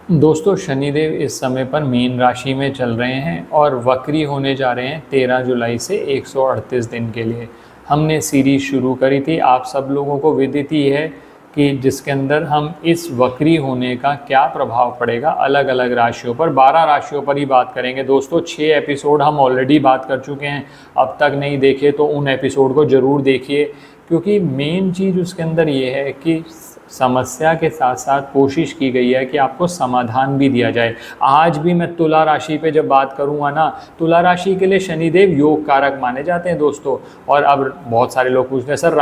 दोस्तों शनिदेव इस समय पर मीन राशि में चल रहे हैं और वक्री होने जा रहे हैं 13 जुलाई से 138 दिन के लिए। हमने सीरीज शुरू करी थी, आप सब लोगों को विदित ही है कि जिसके अंदर हम इस वक्री होने का क्या प्रभाव पड़ेगा अलग अलग राशियों पर, 12 राशियों पर ही बात करेंगे। दोस्तों 6 एपिसोड हम ऑलरेडी बात कर चुके हैं, अब तक नहीं देखे तो उन एपिसोड को ज़रूर देखिए, क्योंकि मेन चीज़ उसके अंदर ये है कि समस्या के साथ साथ कोशिश की गई है कि आपको समाधान भी दिया जाए। आज भी मैं तुला राशि पे जब बात करूंगा ना, तुला राशि के लिए शनिदेव योग कारक माने जाते हैं दोस्तों। और अब बहुत सारे लोग पूछते हैं सर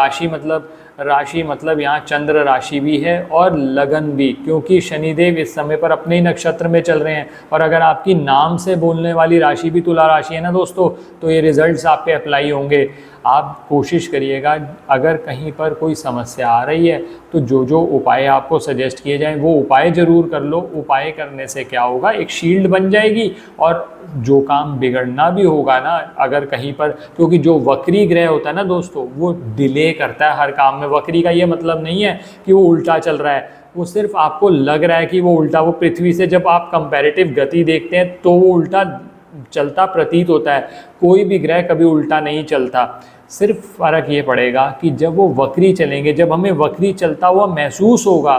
राशि मतलब यहाँ चंद्र राशि भी है और लगन भी, क्योंकि शनिदेव इस समय पर अपने ही नक्षत्र में चल रहे हैं। और अगर आपकी नाम से बोलने वाली राशि भी तुला राशि है ना दोस्तों, तो ये रिजल्ट्स आप पे अप्लाई होंगे। आप कोशिश करिएगा, अगर कहीं पर कोई समस्या आ रही है तो जो जो उपाय आपको सजेस्ट किए जाएं वो उपाय ज़रूर कर लो। उपाय करने से क्या होगा, एक शील्ड बन जाएगी और जो काम बिगड़ना भी होगा ना, अगर कहीं पर, क्योंकि जो वक्री ग्रह होता है ना दोस्तों, वो डिले करता है हर काम में। वक्री का ये मतलब नहीं है कि वो उल्टा चल रहा है, वो सिर्फ आपको लग रहा है कि वो उल्टा, वो पृथ्वी से जब आप कंपैरेटिव गति देखते हैं तो वो उल्टा चलता प्रतीत होता है। कोई भी ग्रह कभी उल्टा नहीं चलता, सिर्फ फ़र्क ये पड़ेगा कि जब वो वक्री चलेंगे, जब हमें वक्री चलता हुआ महसूस होगा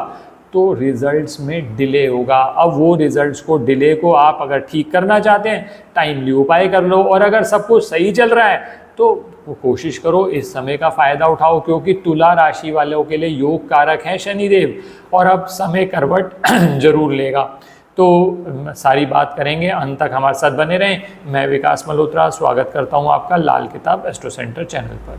तो रिजल्ट्स में डिले होगा। अब वो रिजल्ट्स को, डिले को आप अगर ठीक करना चाहते हैं, टाइमली उपाय कर लो। और अगर सब कुछ सही चल रहा है तो कोशिश करो इस समय का फ़ायदा उठाओ, क्योंकि तुला राशि वालों के लिए योग कारक हैं शनिदेव, और अब समय करवट जरूर लेगा। तो सारी बात करेंगे, अंत तक हमारे साथ बने रहें। मैं विकास मल्होत्रा स्वागत करता हूं आपका लाल किताब एस्ट्रो सेंटर चैनल पर।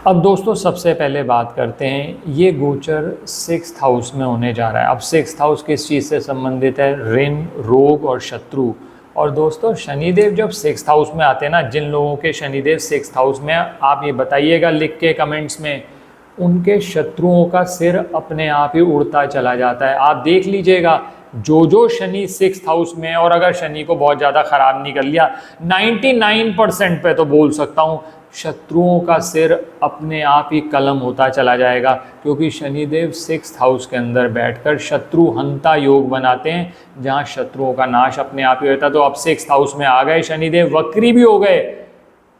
अब दोस्तों सबसे पहले बात करते हैं, ये गोचर 6th हाउस में होने जा रहा है। अब 6th हाउस किस चीज़ से संबंधित है, ऋण, रोग और शत्रु। और दोस्तों शनिदेव जब 6th हाउस में आते हैं ना, जिन लोगों के शनिदेव 6th हाउस में, आप ये बताइएगा लिख के कमेंट्स में, उनके शत्रुओं का सिर अपने आप ही उड़ता चला जाता है। आप देख लीजिएगा, जो शनि 6th हाउस में, और अगर शनि को बहुत ज़्यादा ख़राब नहीं कर लिया, 99% पे तो बोल सकता हूँ शत्रुओं का सिर अपने आप ही कलम होता चला जाएगा, क्योंकि शनिदेव 6th हाउस के अंदर बैठकर शत्रु हंता योग बनाते हैं, जहाँ शत्रुओं का नाश अपने आप ही होता। तो अब 6th हाउस में आ गए शनिदेव, वक्री भी हो गए,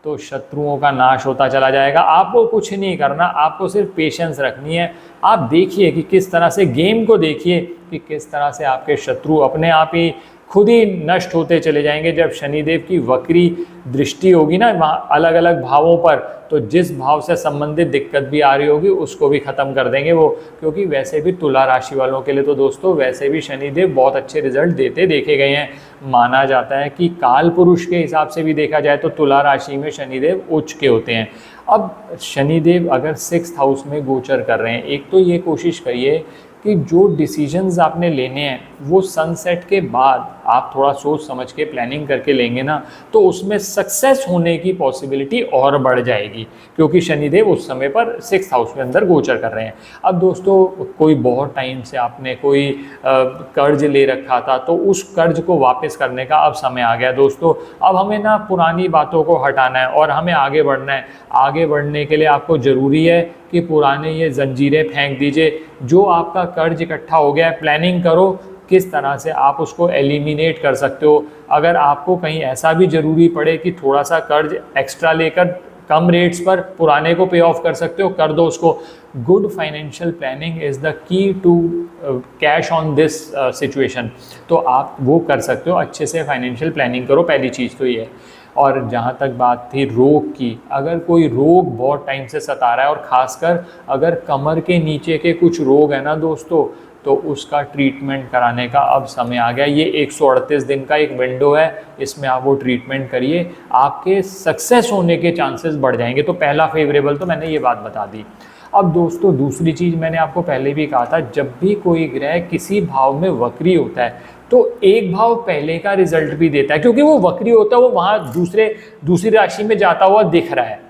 तो शत्रुओं का नाश होता चला जाएगा। आपको कुछ नहीं करना, आपको सिर्फ पेशेंस रखनी है। आप देखिए कि किस तरह से, गेम को देखिए कि किस तरह से आपके शत्रु अपने आप ही खुद ही नष्ट होते चले जाएंगे। जब शनिदेव की वक्री दृष्टि होगी ना अलग अलग भावों पर, तो जिस भाव से संबंधित दिक्कत भी आ रही होगी उसको भी ख़त्म कर देंगे वो। क्योंकि वैसे भी तुला राशि वालों के लिए तो दोस्तों वैसे भी शनिदेव बहुत अच्छे रिजल्ट देते देखे गए हैं। माना जाता है कि काल पुरुष के हिसाब से भी देखा जाए तो तुला राशि में शनिदेव उच्च के होते हैं। अब शनिदेव अगर 6th हाउस में गोचर कर रहे हैं, एक तो ये कोशिश करिए कि जो डिसीजंस आपने लेने हैं वो सनसेट के बाद आप थोड़ा सोच समझ के प्लानिंग करके लेंगे ना, तो उसमें सक्सेस होने की पॉसिबिलिटी और बढ़ जाएगी, क्योंकि शनिदेव उस समय पर 6th हाउस के अंदर गोचर कर रहे हैं। अब दोस्तों कोई बहुत टाइम से आपने कोई कर्ज ले रखा था, तो उस कर्ज को वापस करने का अब समय आ गया दोस्तों। अब हमें ना पुरानी बातों को हटाना है और हमें आगे बढ़ना है। आगे बढ़ने के लिए आपको ज़रूरी है कि पुराने ये जंजीरें फेंक दीजिए। जो आपका कर्ज इकट्ठा हो गया है, प्लानिंग करो किस तरह से आप उसको एलिमिनेट कर सकते हो। अगर आपको कहीं ऐसा भी ज़रूरी पड़े कि थोड़ा सा कर्ज एक्स्ट्रा लेकर कम रेट्स पर पुराने को पे ऑफ कर सकते हो, कर दो उसको। Good financial planning is the key to cash on this situation. तो आप वो कर सकते हो, अच्छे से फाइनेंशियल प्लानिंग करो, पहली चीज़ तो ये है। और जहाँ तक बात थी रोग की, अगर कोई रोग बहुत टाइम से सता रहा है, और ख़ासकर अगर कमर के नीचे के कुछ रोग है ना दोस्तों, तो उसका ट्रीटमेंट कराने का अब समय आ गया। ये 138 दिन का एक विंडो है, इसमें आप वो ट्रीटमेंट करिए, आपके सक्सेस होने के चांसेस बढ़ जाएंगे। तो पहला फेवरेबल तो मैंने ये बात बता दी। अब दोस्तों दूसरी चीज़ मैंने आपको पहले भी कहा था, जब भी कोई ग्रह किसी भाव में वक्री होता है तो एक भाव पहले का रिजल्ट भी देता है, क्योंकि वो वक्री होता है, वो वहाँ दूसरी राशि में जाता हुआ दिख रहा है।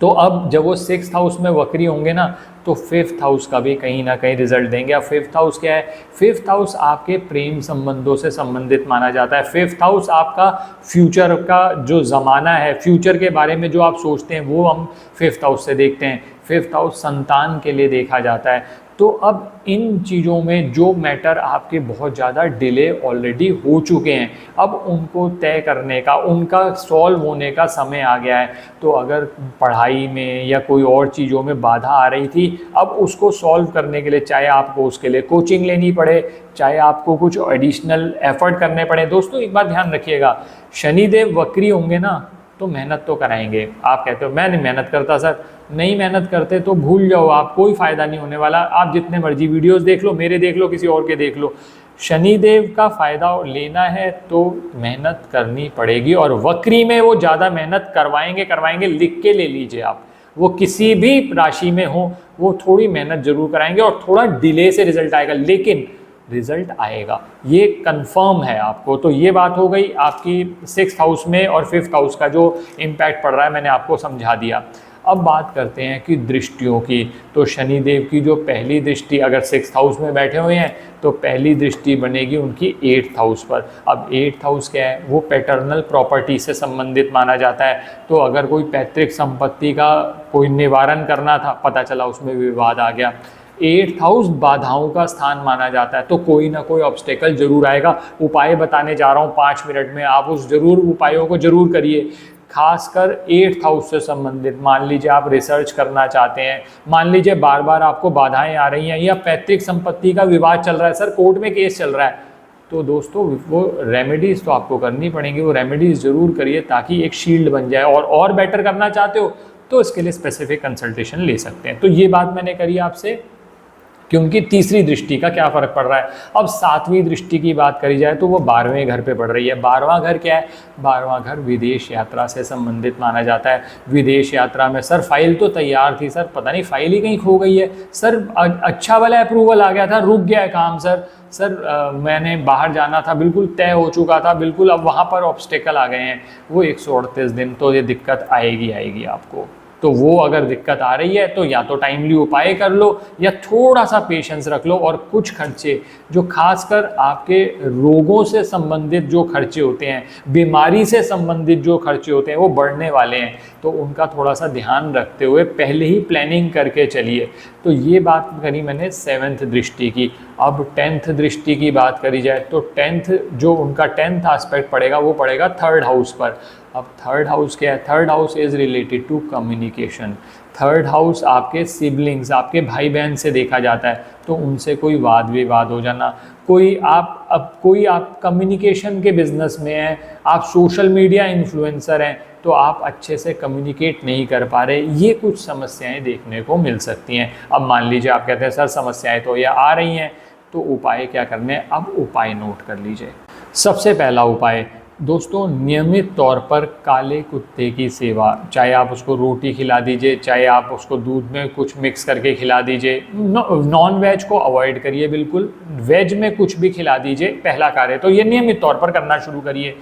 तो अब जब वो 6th हाउस में वक्री होंगे ना, तो 5th हाउस का भी कहीं ना कहीं रिजल्ट देंगे। अब 5th हाउस क्या है? 5th हाउस आपके प्रेम संबंधों से संबंधित माना जाता है। 5th हाउस आपका फ्यूचर का जो ज़माना है, फ्यूचर के बारे में जो आप सोचते हैं वो हम 5th हाउस से देखते हैं। 5th हाउस संतान के लिए देखा जाता है। तो अब इन चीज़ों में जो मैटर आपके बहुत ज़्यादा डिले ऑलरेडी हो चुके हैं, अब उनको तय करने का, उनका सॉल्व होने का समय आ गया है। तो अगर पढ़ाई में या कोई और चीज़ों में बाधा आ रही थी, अब उसको सॉल्व करने के लिए चाहे आपको उसके लिए कोचिंग लेनी पड़े, चाहे आपको कुछ एडिशनल एफर्ट करने पड़े। दोस्तों एक बात ध्यान रखिएगा, शनिदेव वक्री होंगे ना तो मेहनत तो कराएंगे। आप कहते हो मैं नहीं मेहनत करता सर, नहीं मेहनत करते तो भूल जाओ, आप कोई फ़ायदा नहीं होने वाला। आप जितने मर्जी वीडियोस देख लो, मेरे देख लो, किसी और के देख लो, शनिदेव का फ़ायदा लेना है तो मेहनत करनी पड़ेगी। और वक्री में वो ज़्यादा मेहनत करवाएंगे, लिख के ले लीजिए आप। वो किसी भी राशि में हो, वो थोड़ी मेहनत जरूर कराएंगे और थोड़ा डिले से रिजल्ट आएगा, लेकिन रिजल्ट आएगा, ये कंफर्म है आपको। तो ये बात हो गई आपकी 6th हाउस में और 5th हाउस का जो इम्पैक्ट पड़ रहा है, मैंने आपको समझा दिया। अब बात करते हैं कि दृष्टियों की। तो शनिदेव की जो पहली दृष्टि, अगर 6th हाउस में बैठे हुए हैं तो पहली दृष्टि बनेगी उनकी 8th हाउस पर। अब 8th हाउस क्या है? वो पैटर्नल प्रॉपर्टी से संबंधित माना जाता है। तो अगर कोई पैतृक संपत्ति का कोई निवारण करना था, पता चला उसमें विवाद आ गया। 8th हाउस बाधाओं का स्थान माना जाता है, तो कोई ना कोई ऑब्स्टेकल जरूर आएगा। उपाय बताने जा रहा हूँ 5 मिनट में, आप उस उपायों को जरूर करिए। खासकर 8th हाउस से संबंधित, मान लीजिए आप रिसर्च करना चाहते हैं, मान लीजिए बार बार आपको बाधाएं आ रही हैं, या पैतृक संपत्ति का विवाद चल रहा है, सर कोर्ट में केस चल रहा है, तो दोस्तों वो रेमेडीज़ तो आपको करनी पड़ेंगी। वो रेमेडीज़ ज़रूर करिए ताकि एक शील्ड बन जाए। और बेटर करना चाहते हो तो इसके लिए स्पेसिफिक कंसल्टेशन ले सकते हैं। तो ये बात मैंने करी आपसे कि उनकी तीसरी दृष्टि का क्या फ़र्क पड़ रहा है। अब 7वीं दृष्टि की बात करी जाए तो वो 12वें घर पे पड़ रही है। 12वां घर क्या है? 12वां घर विदेश यात्रा से संबंधित माना जाता है। विदेश यात्रा में सर फाइल तो तैयार थी, सर पता नहीं फाइल ही कहीं खो गई है, सर अच्छा वाला अप्रूवल आ गया था, रुक गया है काम, सर मैंने बाहर जाना था, बिल्कुल तय हो चुका था, बिल्कुल अब वहाँ पर ऑब्स्टेकल आ गए हैं। वो 138 दिन तो ये दिक्कत आएगी आपको। तो वो अगर दिक्कत आ रही है तो या तो टाइमली उपाय कर लो, या थोड़ा सा पेशेंस रख लो। और कुछ खर्चे जो खासकर आपके रोगों से संबंधित जो खर्चे होते हैं, बीमारी से संबंधित जो खर्चे होते हैं, वो बढ़ने वाले हैं, तो उनका थोड़ा सा ध्यान रखते हुए पहले ही प्लानिंग करके चलिए। तो ये बात करी मैंने 7th दृष्टि की। अब 10th दृष्टि की बात करी जाए तो 10th जो उनका 10th एस्पेक्ट पड़ेगा वो पड़ेगा 3rd हाउस पर। अब 3rd हाउस क्या है? 3rd house is related to communication. 3rd house आपके सिबलिंग्स, आपके भाई बहन से देखा जाता है, तो उनसे कोई वाद विवाद हो जाना, कोई आप कम्युनिकेशन के बिजनेस में हैं, आप सोशल मीडिया इन्फ्लुएंसर हैं, तो आप अच्छे से कम्युनिकेट नहीं कर पा रहे, ये कुछ समस्याएं देखने को मिल सकती हैं। अब मान लीजिए आप कहते हैं सर समस्याएं तो ये आ रही हैं, तो उपाय क्या करने हैं? अब उपाय नोट कर लीजिए। सबसे पहला उपाय दोस्तों, नियमित तौर पर काले कुत्ते की सेवा, चाहे आप उसको रोटी खिला दीजिए, चाहे आप उसको दूध में कुछ मिक्स करके खिला दीजिए। नॉन वेज को अवॉइड करिए, बिल्कुल वेज में कुछ भी खिला दीजिए, पहला कार्य तो ये नियमित तौर पर करना शुरू करिए।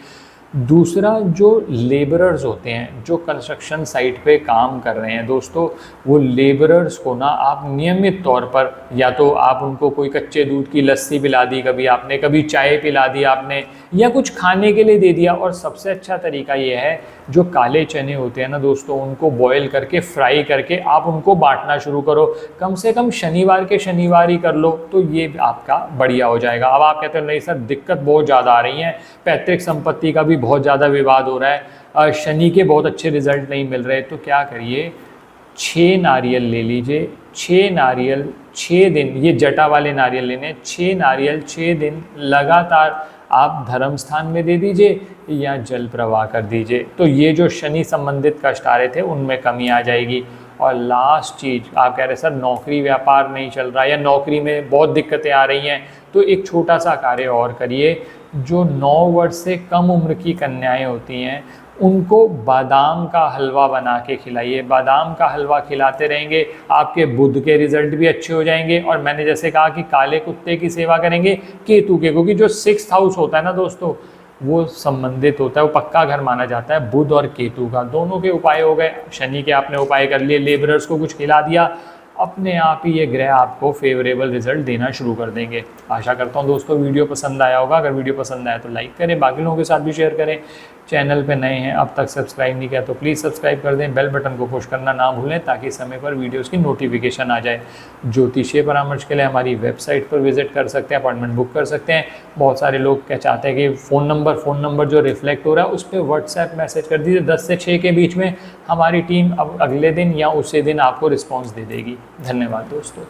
दूसरा, जो लेबरर्स होते हैं जो कंस्ट्रक्शन साइट पे काम कर रहे हैं दोस्तों, वो लेबरर्स को ना आप नियमित तौर पर, या तो आप उनको कोई कच्चे दूध की लस्सी पिला दी कभी आपने, कभी चाय पिला दी आपने, या कुछ खाने के लिए दे दिया। और सबसे अच्छा तरीका ये है, जो काले चने होते हैं ना दोस्तों, उनको बॉयल करके फ्राई करके आप उनको बांटना शुरू करो। कम से कम शनिवार के शनिवार ही कर लो, तो ये आपका बढ़िया हो जाएगा। अब आप कहते हो नहीं सर दिक्कत बहुत ज़्यादा आ रही है, पैतृक संपत्ति का भी बहुत ज़्यादा विवाद हो रहा है, शनि के बहुत अच्छे रिजल्ट नहीं मिल रहे, तो क्या करिए, 6 नारियल ले लीजिए। 6 नारियल 6 दिन, ये जटा वाले नारियल लेने, 6 नारियल 6 दिन लगातार आप धर्म स्थान में दे दीजिए या जल प्रवाह कर दीजिए। तो ये जो शनि संबंधित कष्ट आ रहे थे उनमें कमी आ जाएगी। और लास्ट चीज़, आप कह रहे सर नौकरी व्यापार नहीं चल रहा या नौकरी में बहुत दिक्कतें आ रही हैं, तो एक छोटा सा कार्य और करिए। जो 9 वर्ष से कम उम्र की कन्याएं होती हैं उनको बादाम का हलवा बना के खिलाइए। बादाम का हलवा खिलाते रहेंगे, आपके बुध के रिजल्ट भी अच्छे हो जाएंगे। और मैंने जैसे कहा कि काले कुत्ते की सेवा करेंगे, केतु के, क्योंकि जो 6th हाउस होता है ना दोस्तों, वो संबंधित होता है, वो पक्का घर माना जाता है बुध और केतु का। दोनों के उपाय हो गए, शनि के आपने उपाय कर लिए, लेबरर्स को कुछ खिला दिया, अपने आप ही ये ग्रह आपको फेवरेबल रिजल्ट देना शुरू कर देंगे। आशा करता हूँ दोस्तों वीडियो पसंद आया होगा। अगर वीडियो पसंद आया तो लाइक करें, बाकी लोगों के साथ भी शेयर करें। चैनल पे नए हैं, अब तक सब्सक्राइब नहीं किया तो प्लीज़ सब्सक्राइब कर दें, बेल बटन को पुश करना ना भूलें ताकि समय पर वीडियोस की नोटिफिकेशन आ जाए। ज्योतिषीय परामर्श के लिए हमारी वेबसाइट पर विजिट कर सकते हैं, अपॉइंटमेंट बुक कर सकते हैं। बहुत सारे लोग क्या चाहते हैं कि फ़ोन नंबर जो रिफ्लेक्ट हो रहा है उस पर व्हाट्सएप मैसेज कर दीजिए, 10 से 6 के बीच में हमारी टीम अब अगले दिन या उसी दिन आपको रिस्पॉन्स दे देगी। धन्यवाद दोस्तों।